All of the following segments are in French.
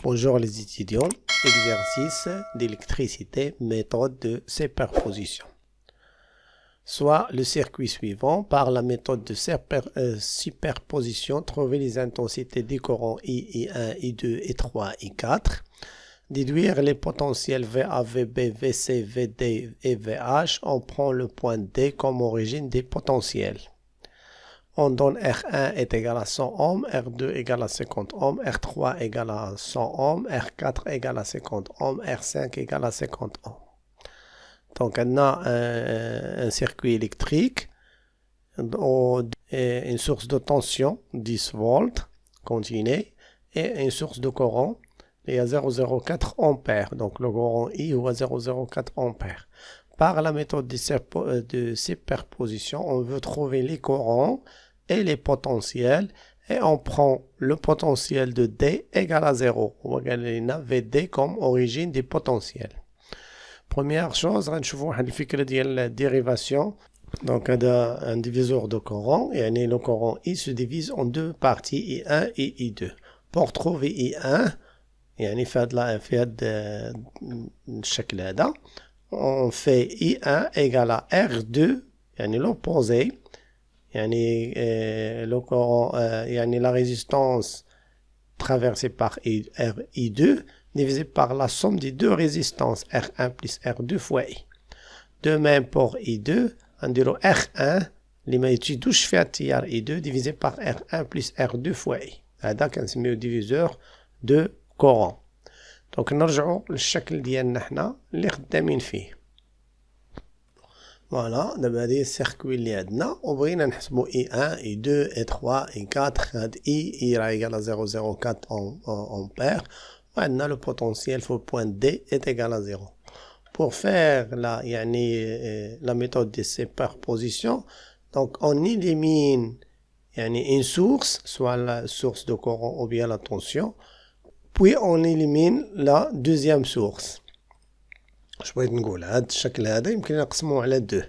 Bonjour les étudiants, exercice d'électricité, méthode de superposition. Soit le circuit suivant, par la méthode de superposition, trouver les intensités des courants I, I1, I2, I3, I4, déduire les potentiels VA, VB, VC, VD et VH, on prend le point D comme origine des potentiels. On donne R1 est égal à 100 ohms, R2 égale à 50 ohms, R3 égale à 100 ohms, R4 égale à 50 ohms, R5 égale à 50 ohms. Donc on a un circuit électrique, une source de tension 10 volts continue et une source de courant il y a 0,04 ampères. Donc le courant I est à 0,04 ampères. Par la méthode de superposition, on veut trouver les courants et les potentiels et on prend le potentiel de D égale à 0. On va gagner VD comme origine des potentiels. Première chose, on va voir la dérivation. Donc, on a un diviseur de courant et le courant I se divise en deux parties, I1 et I2. Pour trouver I1, on fait I1 égale à R2, l'opposé, le courant, la résistance traversée par I2 divisé par la somme des deux résistances R1 plus R2 fois I. De même pour I2, on dirait R1 I2 divisé par R1 plus R2 fois I. C'est le diviseur de courant. Donc نرجعوا للشكل ديالنا حنا اللي خدامين فيه. فوالا دابا هذه السيركوي اللي عندنا وبغينا نحسبوا I1 I2 I3 I4. هاد I راه égal à 0,04 ampères وعندنا le potentiel pour point D est égal à 0. Pour faire la méthode de superposition, donc on élimine une source, soit la source de courant ou bien la tension, puis on élimine la deuxième source. Je vais vous dire, الشكل هذا يمكن نقسمه على 2.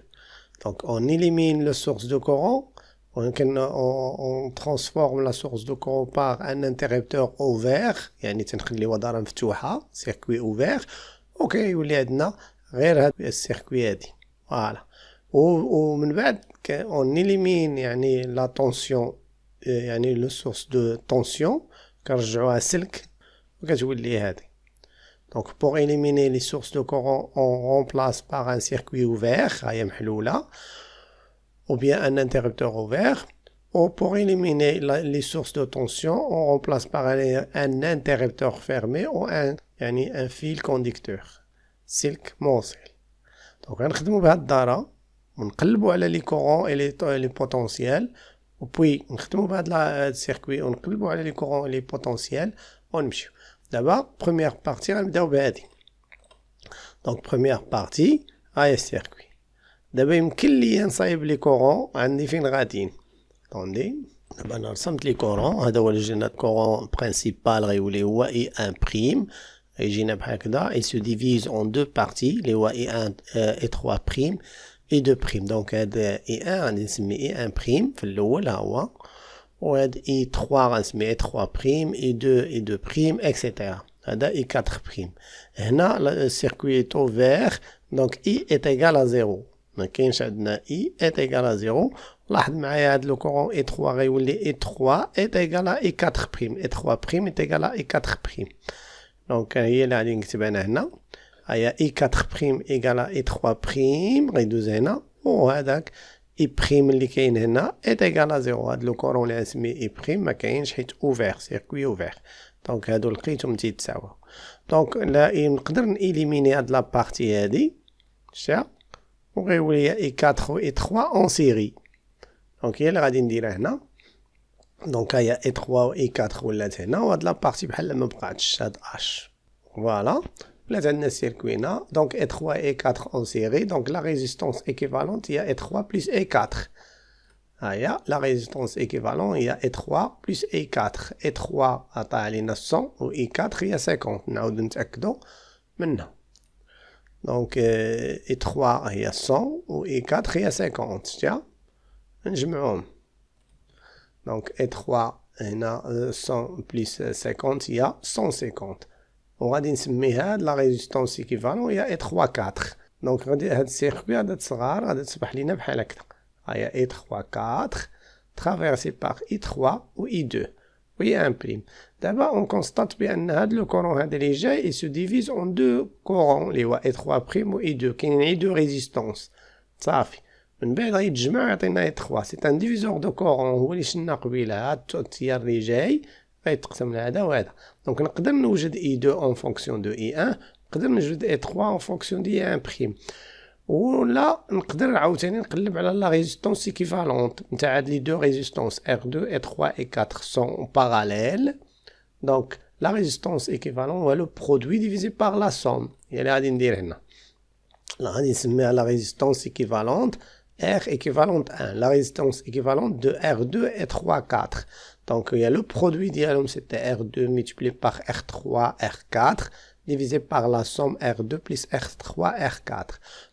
Donc on élimine la source de courant, on transforme la source de courant par un interrupteur ouvert, يعني تنخليوها دارة مفتوحة, circuit ouvert, وكيولي عندنا غير هذا السيركوي هادي. فوالا. ومن بعد on élimine la tension, le source de tension, كنرجعوها سلك وكتولي هادي. Donc pour éliminer les sources de courant, on remplace par un circuit ouvert, ou bien un interrupteur ouvert. Ou pour éliminer les sources de tension, on remplace par un interrupteur fermé ou un fil conducteur. Silk موصل. Donc نخدموا بهاد الدارة ونقلبوا على les courants et les potentiels. وبي نخدموا بهاد السيركوي ونقلبوا على les courants et les potentiels ونمشيو. D'abord, première partie, on va faire. Donc, première partie, le circuit. D'abord, il y a les courants, عندي فين غاديين. Attendez. D'abord, on رسمت les courants. هذا هو الجهة courant principal غيولي هو I1'. يجينا بحال هكذا. Il se divise en deux parties. اللي هو I1 I3', I2'. Donc, هذا I1 غادي نسميه I1' في الأول ها هو. وهاد I3 غنسميه I3', I2, I2', etc. هذا I4'. هنا السيركوي est ouvert, donc I est égal à 0. ما كاينش عندنا I est égal à 0. لاحظ معايا هاد لو كورون I3 غيولي I3 est égal à I4'. I3' est égal à I4'. دونك هي اللي غادي نكتبها انا هنا. هيا I4' égal à I3' غيدوز هنا وهذاك I' اللي كاين هنا est égal à 0. هاد لو كورون اللي غنسميه I' ما كاينش حيت اوفير سيركوي اوفير. دونك هادو لقيتهم تيتساواو. دونك لا نقدر نإليميني هاد لابارتي هادي شتا وغيولي I4 و I3 اون سيري. دونك هي اللي غادي نديرها هنا. دونك هيا I3 و I4 ولات هنا وهاد لابارتي بحال ما بقاتش هاد اش. فوالا. ولات عندنا السيركوي هنا. دونك I3 و I4 en série. Donc la résistance équivalente il y a I3 plus I4. هيا la résistance équivalente il y a I3 plus I4. I3 عطا علينا 100 و I4 هي 50. نعاودو نتأكدو منها. دونك I3 هي 100 و I4 هي 50. شتيها نجمعوهم. دونك I3 هنا 100 بلس 50 هي 150 وغادي نسمي هاد لا ريزيستونس ايكيفالون هي اي 3 4 دونك غادي هاد السيركوي غادا تصغر غادا تصبح لينا بحال هكدا هي اي 3 4 traversé par I3 ou I2 ou I1'. D'abord, on constate bien que le courant il se divise en deux courants, les I3' ou I2, qui ont deux résistances. Ça fait. C'est un diviseur de courant. Donc, on peut trouver I2 en fonction de I1, on peut trouver I3 en fonction de I1'. ولا نقدر عاوتاني نقلب على لا ريزيستونس ايكيفالونت نتاع هاد لي دو ريزيستونس R2 et 3 et 4 sont parallèles donc la résistance équivalente هو le produit divisé par la somme هي اللي غادي ندير هنا غادي نسميها la résistance équivalente R équivalente 1 la résistance équivalente de R2 et 3 4 donc il y a le produit ديالهم c'était R2 multiplié par R3 R4 divisé par la somme R2 plus R3 R4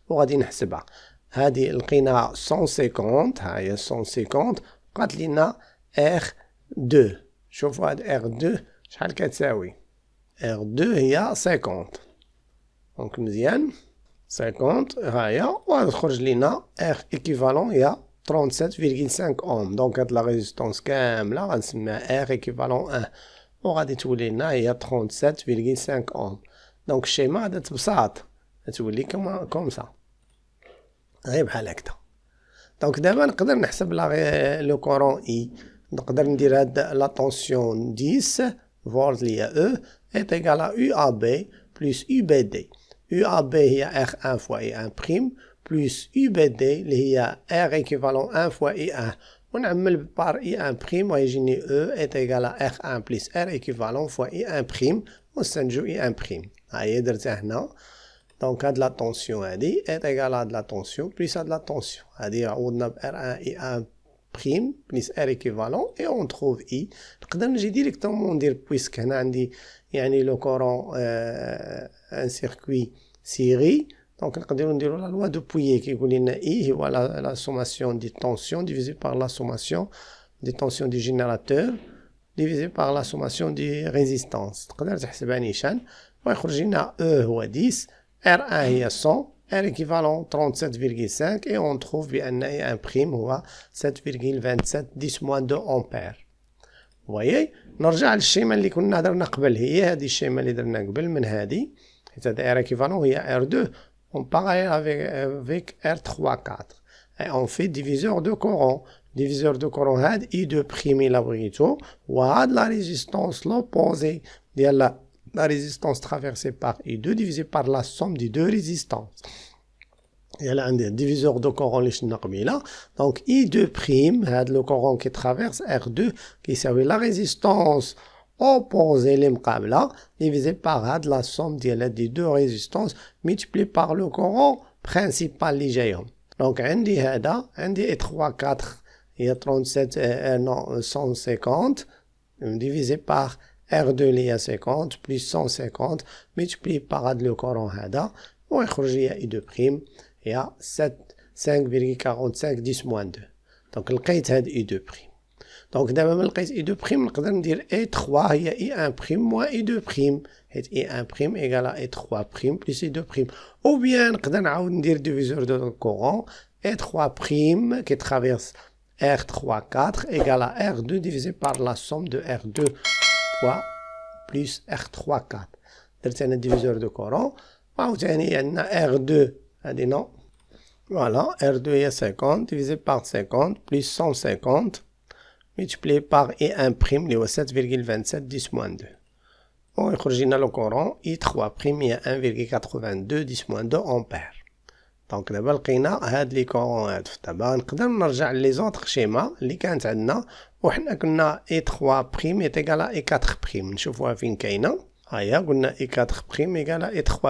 وغادي نحسبها هذه لقينا 150 ها هي 150 بقات لينا R2 شوفوا هاد R2 شحال كتساوي R2 هي 50 دونك مزيان 50 ها هي وغادي تخرج لينا R équivalent هي 37,5 اوم دونك هاد لا ريزيستونس كامله غنسميها R équivalent 1 وغادي تولي لنا هي 37,5 اوم دونك الشيما غادا تبساط تولي كوم سا غير بحال هكدا دونك دابا نقدر نحسب لو كورون اي نقدر ندير هاد لا طونسيون 10 فولت لي او est égal à UAB plus UBD UAB هي R1 fois I1' plus UBD اللي هي R équivalent 1 fois I1 ونعمل بار I1' ويجيني E est égal à R1 plus R équivalent fois I1' ونستنتجو I1'. ها هي درتها هنا دونك هاد لا طونسيون هادي est égal à هاد لا طونسيون بليس هاد لا طونسيون هادي عوضنا ب R1 I1' بليس R équivalent et on trouve I نقدر نجي ديريكتومون ندير بويسك هنا عندي يعني لو كورون ان سيركوي سيري دونك نقدروا نديروا لا لوا دو بويي كيقول لنا اي هو لا سوماسيون دي طونسيون ديفيزي بار لا سوماسيون دي طونسيون دي جينيراتور ديفيزي بار لا سوماسيون دي ريزيستانس تقدر تحسبها نيشان ويخرج لنا او هو 10 R1 هي 100 R équivalent 37,5 et on trouve بأن I1' هو 7,27 أمبير voyez نرجع للشيما اللي كنا درنا قبل هي هذه الشيما اللي درنا قبل من هذه حيت هذا R équivalent هي R2 on parallèle avec R3 4 et on fait diviseur de courant diviseur de courant هاد I2' إلا بغيتو وهاد la résistance l'opposé ديال la résistance traversée par I2 divisé par la somme des deux résistances. Il y a un diviseur de courant donc I2', le courant qui traverse R2 qui servait la résistance opposée divisé par la somme des deux résistances multipliée par le courant principal. Donc عندي 3 4 هي 150 divisé par R2 اللي هي 50 plus 150 multiplié par le courant هذا ويخرج لي I2' هي 5,45 دونك لقيت هاد I2'. دونك دابا من لقيت I2' نقدر ندير I3 هي I1' moins I2' حيت I1' égal à I3' plus I2' ou bien نقدر نعاود ندير diviseur de courant I3' qui traverse R3 4 égal à R2 divisé par la somme de R2 plus R3 4 درت انا diviseur de courant وعاوتاني عندنا R2 هادي نو voilà R2 هي 50 divisé par 50 plus 150 multiplié par I1' اللي هو 7,27 ويخرج لنا لو كورون I3' هي 1,82 أمبير دونك دابا لقينا هاد لي كورون هادو دابا نقدر نرجع لي زوطخ شيما اللي كانت عندنا وحنا كنا I3' est égal à I4' نشوفوها فين كاينه هيا قلنا I4' égal à I3'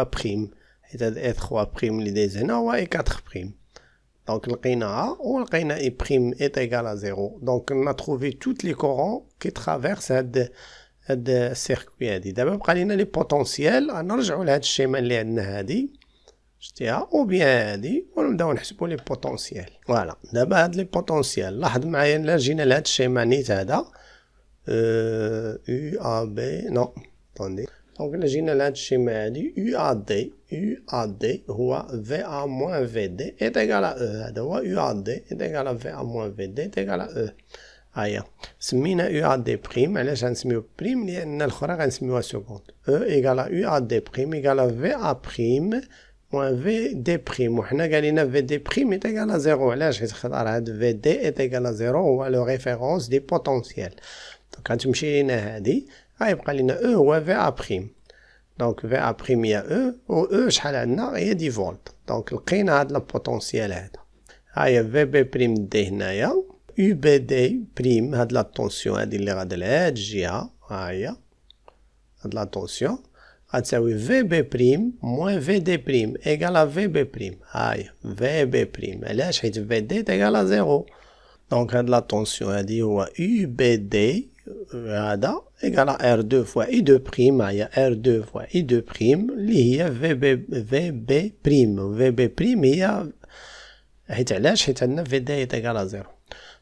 حيت هاد I3' اللي دايز هنا هو I4' دونك لقيناها ولقينا I' est égal à 0 دونك on a trouvé toutes les courants qui traversent هاد السيركوي هادي دابا بقى لينا لي بوتونسييل نرجعوا لهاد الشيما اللي عندنا هادي شتيها او بيان هادي ونبداو نحسبوا لي بوتونسييل فوالا دابا هاد لي بوتونسييل لاحظ معايا الا جينا لهاد الشيما نيت هذا UAB, non, attendez. Donc là, j'ai le schéma dit UAD هو VA moins VD est égal à E. هذا هو UAD est égal à VA moins VD est égal à E. هيا سمينا UAD بريم. علاش غنسميو بريم؟ لأن الأخرى غنسميوها سكوند. E égal à UAD بريم égal à VA بريم moins VD بريم. وحنا قالينا VD بريم est égal à 0. علاش؟ حيت خاطر هاد VD est égal à 0 هو لو ريفيرونس دي بوتونسيال. دونك غتمشي لينا هادي غيبقى لينا E هو VA بريم. دونك VA بريم هي E و E شحال عندنا؟ هي 10 فولت. دونك لقينا هاد البوتونسيال هذا. هيا VB بريم دي هنايا UBD بريم. هاد لا طونسيون هادي اللي غادا لهاد الجهة. هاهي هاد لا طونسيون غتساوي VB بريم موان VD بريم إيكال VB بريم. هاهي VB بريم. علاش؟ حيت VD إيكال 0. دونك هاد لا طونسيون هادي هو UBD هذا إيكال R2 فوا I2 بريم. هي R2 فوا I2 بريم اللي هي VB بريم. VB بريم هي حيت علاش؟ حيت عندنا VD إيكال 0.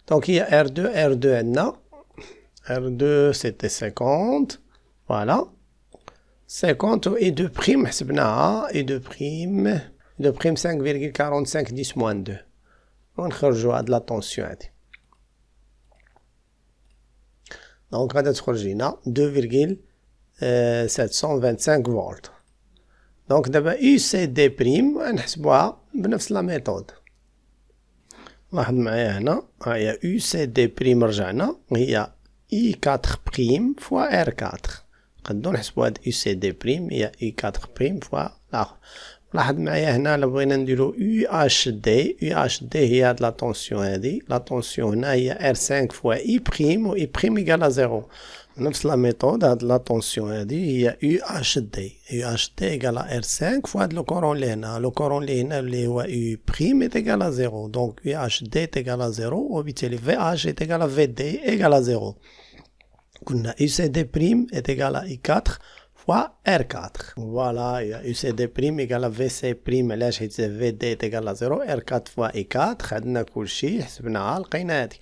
دونك هي R2 عندنا R2 سيتي 50. فوالا 50 و I2 بريم حسبناها. I2 بريم 5,45 10 موان 2 ونخرجو هاد لا طونسيون هادي. دونك غادا تخرج لينا 2,725 فولت. دونك دابا UCD بريم غنحسبوها بنفس لا ميثود. لاحظ معايا هنا هي UCD بريم رجعنا هي I4 بريم فوا R4. نقدرو نحسبو هاد UCD بريم هي I4 بريم فوا الآخر. لاحظ معايا هنا إلا بغينا نديرو UHD هي هاد لا طونسيون هادي. لا طونسيون هنا هي R5 فوا I بريم و I بريم إيكال 0. نفس لا ميثود هاد لا طونسيون هادي هي UHD إيكال R5 فوا هاد لو كورون اللي هنا. لو كورون اللي هنا اللي هو U بريم إيكال 0. دونك UHD إيكال 0 وبالتالي VH إيكال VD إيكال 0. قلنا UCD بريم إيكال I4 fois R4. Voilà, UCD prime égale VC prime علاش حيت VD égale 0 R4 fois I4. عندنا كلشي حسبناها لقينا هادي.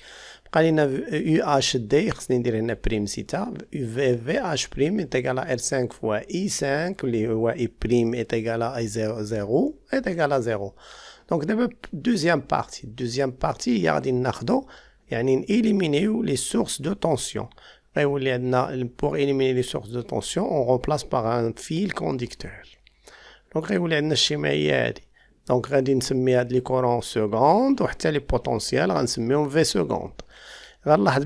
بقى لينا UHD خصني ندير هنا بريم 6. VH بريم égale R5 fois I5 اللي هو I prime égale I0 égale 0. دونك دابا دوزيام بارتي هي غادي ناخدو يعني نإليمينيو لي سورس دو طونسيون. Pour éliminer les sources de tension, on remplace par un fil conducteur. Donc, on a le schéma ici. Donc, on va les courants secondes, et les potentiels, on va V secondes. On va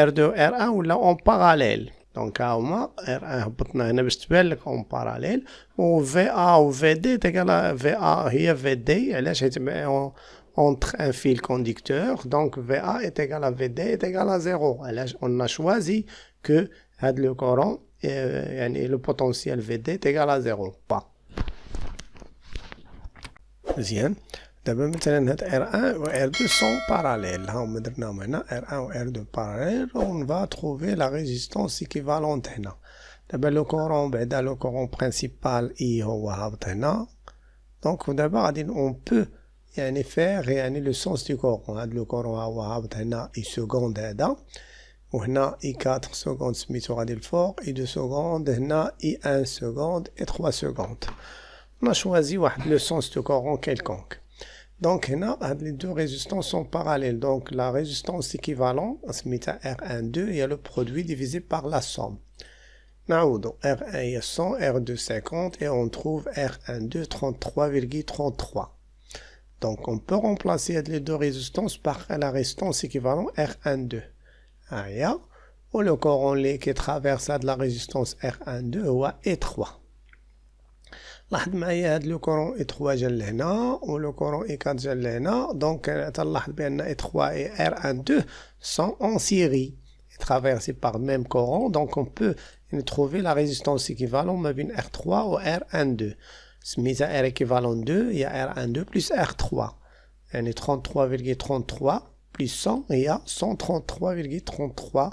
R2, R1 ou là en parallèle. Donc, R1 en parallèle. Ou VA ou VD est égal à VA et VD. Entre un fil conducteur, donc VA est égal à VD est égal à 0. On a choisi que le courant et le potentiel VD est égal à 0. Pas. Bien. D'abord, maintenant, R1 ou R2 sont parallèles. R1 ou R2 parallèles, on va trouver la résistance équivalente. D'abord, le courant principal I. Donc, d'abord, on peut يعني faire يعني le sens du courant. هاد لو كورون هو هابط هنا I سكوند هذا وهنا I4 سكوند سميتو غادي الفوق I2 سكوند هنا I1 سكوند I3 سكوند. On a choisi واحد le sens du courant quelconque. Donc هنا هاد les deux résistances sont parallèles. Donc la résistance équivalente سميتها R12 هي le produit divisé par la somme. نعاودو R1 هي 100 R2 50 et on trouve R12 33,33. Donc, on peut remplacer les deux résistances par la résistance équivalente R12. Ou le courant qui traverse de la résistance R12 ou E3. لاحظ معايا هاد لو كورون E3 جا لهنا و لو كورون E4 جا لهنا. دونك تلاحظ بأن E3 et R12 sont en série traversés par le même courant. Donc, on peut trouver la résistance équivalente ما بين R3 و R12. سميتها R équivalent 2 هي R12 plus R3 يعني 33,33 plus 100 هي 133,33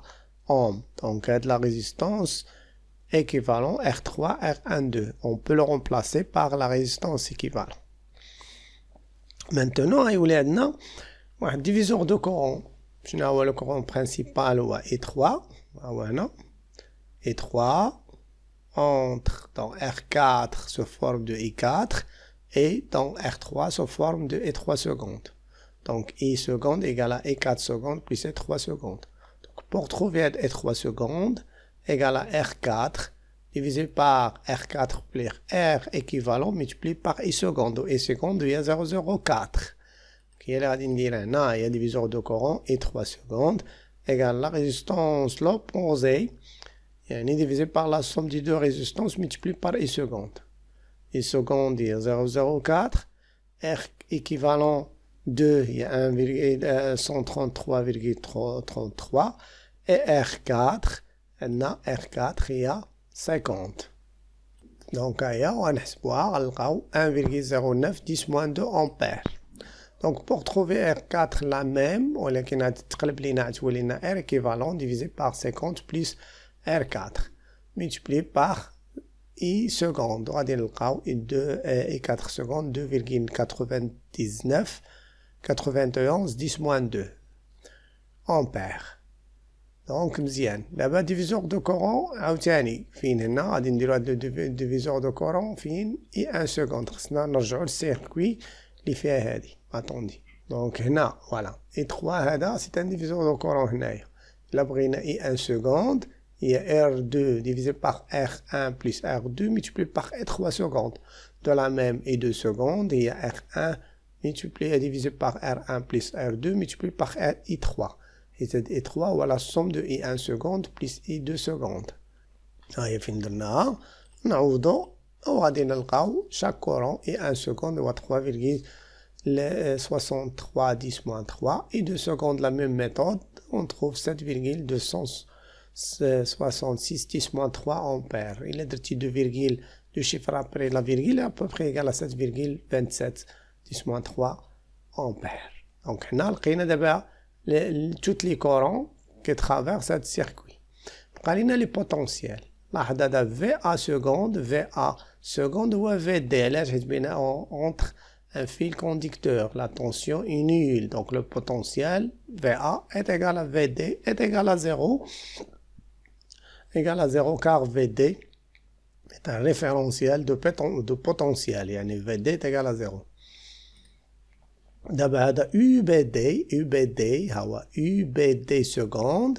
ohms. Donc هاد la résistance équivalent R3 R12. On peut le remplacer par la résistance équivalente. Maintenant يولي عندنا واحد diviseur de courant. شنو هو le courant principal هو E3. et 3 entre dans R4 sous forme de I4 et dans R3 sous forme de I3 secondes. Donc I seconde égale à I4 secondes plus I3 secondes. Donc pour trouver I3 secondes égale à R4 divisé par R4 plus R équivalent multiplié par I seconde. Et I seconde il y a 0,04. Qui est là il y a diviseur de courant I3 secondes égale la résistance l'opposée. Et on est divisé par la somme des deux résistances multipliée par I seconde. I seconde il y a 0,04. R équivalent 2 il y a 133,33. Et R4 R4 il y a 50. Donc on va voir 1,09 10-2 ampères. Donc pour trouver R4 la même, on a R équivalent divisé par 50 plus R4 multiplié par I seconde. On va dire I2 et 4 secondes 2,99 91 10-2 ampères. Donc مزيان دابا diviseur de courant عاوتاني فين هنا غادي نديرو هاد diviseur de courant فين اي 1 seconde خصنا نرجعو للسيركوي اللي فيها هادي اتوندي دونك هنا فوالا اي 3 هذا سي ان diviseur de courant هنايا الا بغينا اي 1 seconde il y a R2 divisé par R1 plus R2 multiplié par E3 secondes. De la même I2 secondes, il y a R1 multiplié divisé par R1 plus R2 multiplié par I3. Et cette I3 ou la somme de I1 seconde plus I2 secondes. هاي فين درناها نعوضو وغادي نلقاو chaque courant I1 seconde ou 3,63 10-3 et 2 secondes la même méthode on trouve 7,266 10-3 ampères. Il est de 2, le chiffre après la virgule est à peu près égal à 7,27 10-3 ampères. Donc on a d'abord tous les courants qui traversent ce circuit. On a les potentiels. هذا VA seconde, VA seconde ou VD. Là, j'ai bien entre un fil conducteur. La tension est nulle. Donc le potentiel VA est égal à VD est égal à 0. Égal à 0 car VD est un référentiel de potentiel. Yani VD est égal à 0. D'abord, UBD seconde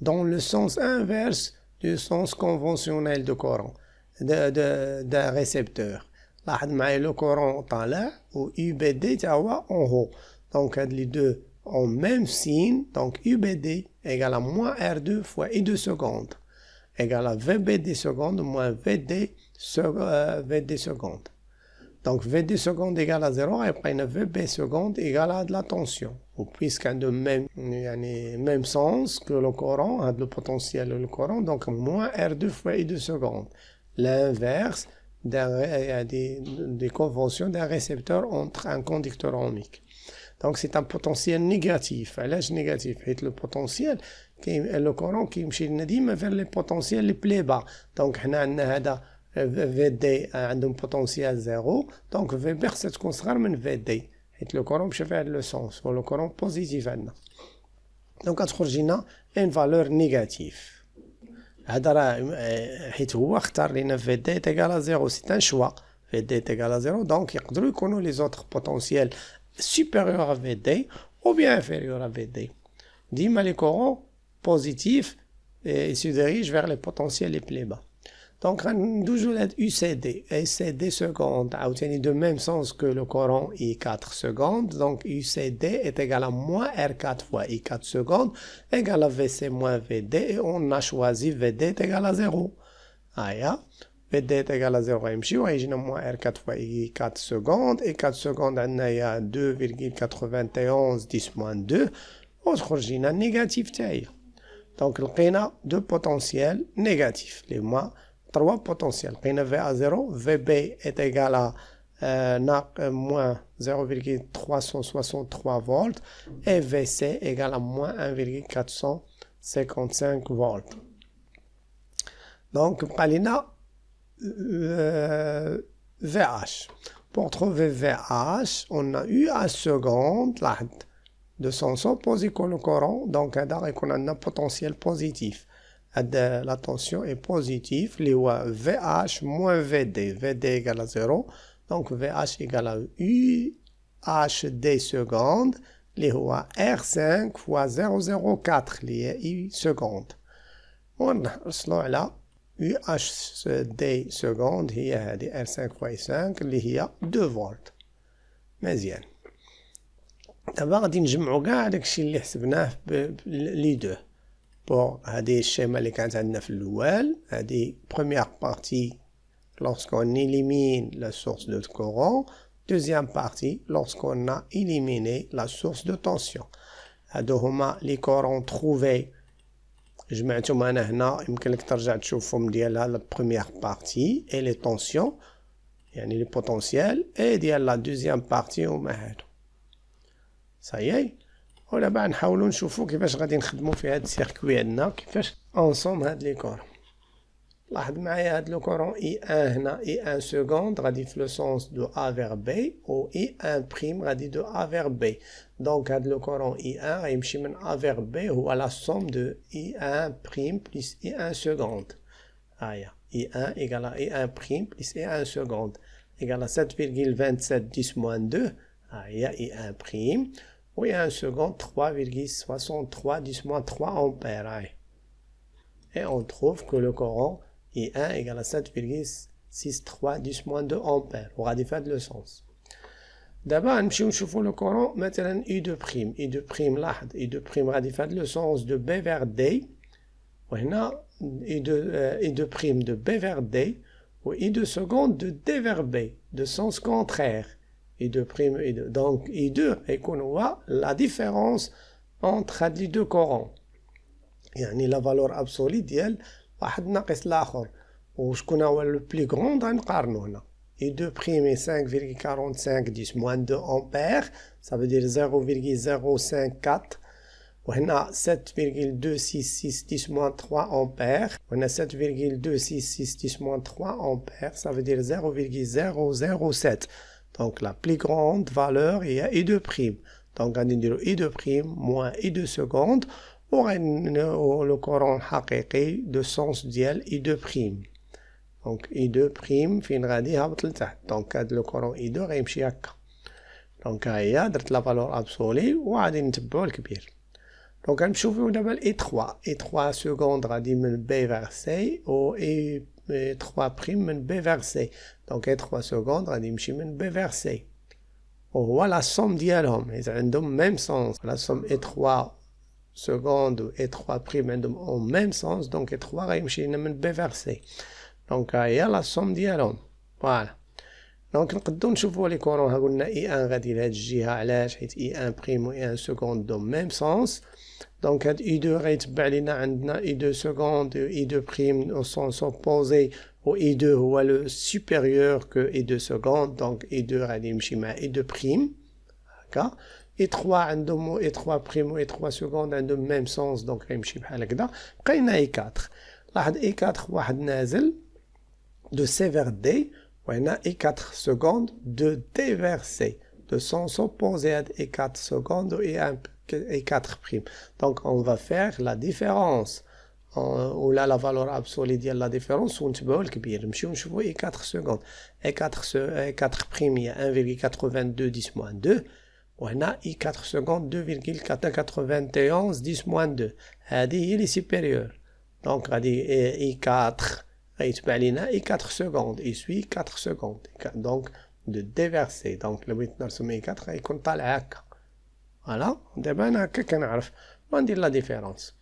dans le sens inverse du sens conventionnel de courant d'un récepteur. Là, le courant طالع ou UBD en haut. Donc, les deux ont même signe. Donc, UBD égale à moins R2 fois I2 secondes égale à VBD seconde moins VD seconde. Donc, VD seconde égale à 0 et après, VB seconde égale à de la tension. Puisqu'il a le même sens que le courant, le potentiel et le courant, donc moins R2 fois I2 seconde. L'inverse des conventions d'un récepteur entre un conducteur ohmique. Donc, c'est un potentiel négatif. علاش négatif? حيت le potentiel, le courant كيمشي لنا ديما vers les potentiels les plus bas. Donc, حنا عندنا هذا VD عندهم potentiel 0. Donc, VB خصها تكون صغر من VD. حيت le courant مشى في هذا le sens. و le courant positif عندنا. Donc, غتخرج لنا une valeur négative. هذا راه حيت هو اختار لنا VD est égal à 0. C'est un choix. VD est égal à 0. Donc, يقدروا يكونوا les autres potentiels supérieur à VD ou bien inférieur à VD. Dima les courants positifs et se dirigent vers les potentiels les plus bas. Donc, toujours UCD. UCD seconde a de même sens que le courant I4 secondes. Donc, UCD est égal à moins R4 fois I4 secondes égal à VC moins VD et on a choisi VD est égal à 0. Aya. VD est égal à 0 يمشي ويجينا moins R4 fois I4 secondes et 4 secondes عندنا 2,91 10-2 وتخرج لنا النيجاتيف تاعي. Donc لقينا deux potentiels négatifs les moins 3 potentiels. لقينا V à 0, VB est égal à moins 0,363 volts et VC égal à moins 1,455 volts. Donc بقى لنا VH. Pour trouver VH, on a eu à seconde de sens opposé que le courant, donc on a un potentiel positif. la tension est positive, اللي هو VH moins VD. VD égale à 0, donc VH égale à UHD seconde, اللي هو R5 fois 0,04 اللي هي I seconde. ونحصلوا على UHD seconde هي هذه R5 fois I5 اللي هي 2 فولت. مزيان. دابا غادي نجمعو كاع داكشي اللي حسبناه لي دو. بون هذه الشيمه اللي كانت عندنا في الاول، هذه première partie lorsqu'on élimine la source de courant, deuxième partie lorsqu'on a éliminé la source de tension. هادو هما لي كورون تروفي جمعتهم انا هنا، يمكن لك ترجع تشوفهم ديال لا première partie et les tensions يعني لي بوتونسيال، et ديال لا deuxième partie هما هادو. صايي. ودابا نحاولوا نشوفوا كيفاش غادي نخدموا في هاد السيركوي عندنا، كيفاش اونصوم هاد لي كورون. لاحظ معايا هاد لو كورون اي 1 هنا اي 1 سكوند غادي في لو سونس دو ا فيغ بي، و اي 1 بريم غادي دو ا فيغ بي. دونك هاد لو كورون اي 1 غيمشي من ا فيغ بي هو لا سوم دو اي 1 بريم بلس اي 1 سكوند. هاهي اي 1 ايكال اي 1 بريم بلس اي 1 سكوند ايكال 7,27 10 موان 2. هاهي اي 1 بريم و اي 1 سكوند 3,63 10 moins 3 ampères. Et on trouve que le courant I1 égale à 7,63 10 moins 2 ampères. وغادي في هذا لو سونس. دابا نمشيو نشوفو لو كورون مثلا I2 بريم. I2 بريم لاحظ I2 بريم غادي في هذا لو سونس دو B vers D، وهنا I2 بريم دو B vers D، و I2 سكوند دو D vers B de sens contraire. I2 بريم I2 دونك I2 يكون هو لا ديفيرونس entre هاد لي دو كورون، يعني لا فالور ابسولي ديال واحد ناقص الاخر. وشكون هو لو بلي غروند غنقارنو هنا. I2 بريم 5,45 10 moins 2 ampères، ça veut dire 0,054. وهنا 7,266 10 moins 3 ampères، وهنا 7,266 10 moins 3 ampères، ça veut dire 0,007. Donc la plus grande valeur هي I2 prime. Donc غادي نديرو I2 prime moins I2 seconde، و لو كورون حقيقي دو سونس ديال I2 prime. دونك I2 prime فين غادي هابط لتحت. دونك هاد لو كورون I2 غيمشي هكا. دونك ها هي درت لا فالور ابسولي وغادي نتبعو الكبير. دونك غنمشيو دابا ل I3. I3 seconde غادي من B vers C، و I3 prime من B vers C. دونك I3 seconde غادي يمشي من B vers C، وهو لا سوم ديالهم حيت عندهم ميم سونس. لا سوم I3 seconde و I3 prime عندهم او ميم سونس، دونك I3 غيمشي لنا من B vers C. دونك ها هي لا سوم ديالهم. فوالا. دونك نقدو نشوفو لي كورون. ها قلنا I1 غادي لهاد الجهة، علاش؟ حيت I1 prime و I1 seconde دوم ميم سونس. دونك هاد I2 غيتبع لينا عندنا I2 seconde و I2 prime au sens opposé، و I2 هو لو supérieur que I2 seconde. دونك I2 غادي يمشي مع I2 prime هكا. I3 عندهم و I3 prime و I3 seconde عندهم ميم سونس، دونك غيمشي بحال هكدا. بقينا I4. لاحظ I4 واحد نازل de C vers D، وهنا I4 seconde de D vers C de sens opposé à I4 seconde و I4 prime. Donc on va faire la différence ولا la valeur absolue ديال la différence ونتبعو الكبير. نمشيو نشوفو I4 seconde. I4 prime هي 1,82 10 moins 2، وهنا I4 seconde 2,91 10 moins 2. هذه هي لي سوبيريور. دونك غادي I4 غيتبع لينا I4 seconde يسوي 4 secondes. دونك دو D vers C. دونك لو بغيت نرسم I4 غيكون طالع هكا. فوالا. دابا انا هكا كنعرف وندير لا ديفيرونس.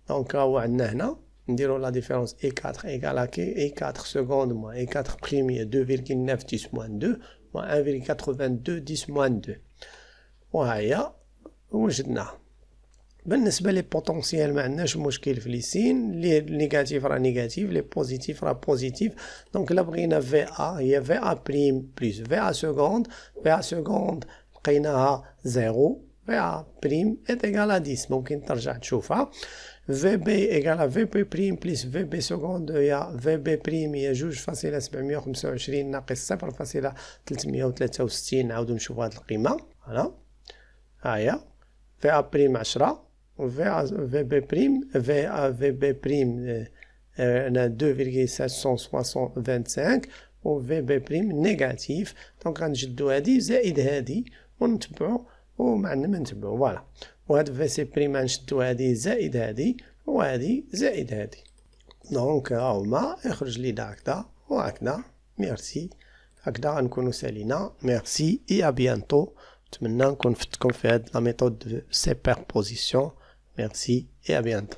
دونك هو عندنا هنا نديرو لا ديفيرونس I4 ايكال كي I4 seconde moins I4 prime هي 2,9 10 moins 2 moins 1,82 10 moins 2. وها هي وجدناها. بالنسبه لي بوتونسيال ما عندناش مشكل في لي سين، لي نيجاتيف راه نيجاتيف، لي بوزيتيف راه بوزيتيف. دونك الا بغينا في ا هي في ا بريم بلس في ا سكوند. في ا سكوند لقيناها 0، في ا بريم ايت ايكال 10. ممكن ترجع تشوفها. في بي ايكال في بي بريم بلس في بي سكوند هي في بي بريم هي 2,725 ناقص 0,363. نعاودو نشوفو هاد القيمه. فوالا. ها هي في ا بريم 10 V B prime, V B prime, on a 2,725 و V B prime négatif. Donc غنجدو هادي زائد هادي ونتبعو ومعنا نتبعو فوالا. وهاد في سي بريم غنشدو هادي زائد هادي وهادي زائد هادي. دونك ها هما يخرج لينا هكدا وهكدا. ميرسي. هكدا غنكونو سالينا. ميرسي اي ابيانتو. نتمنى نكون فتكم في هاد لا ميثود سوبربوزيسيون. ميرسي اي ابيانتو.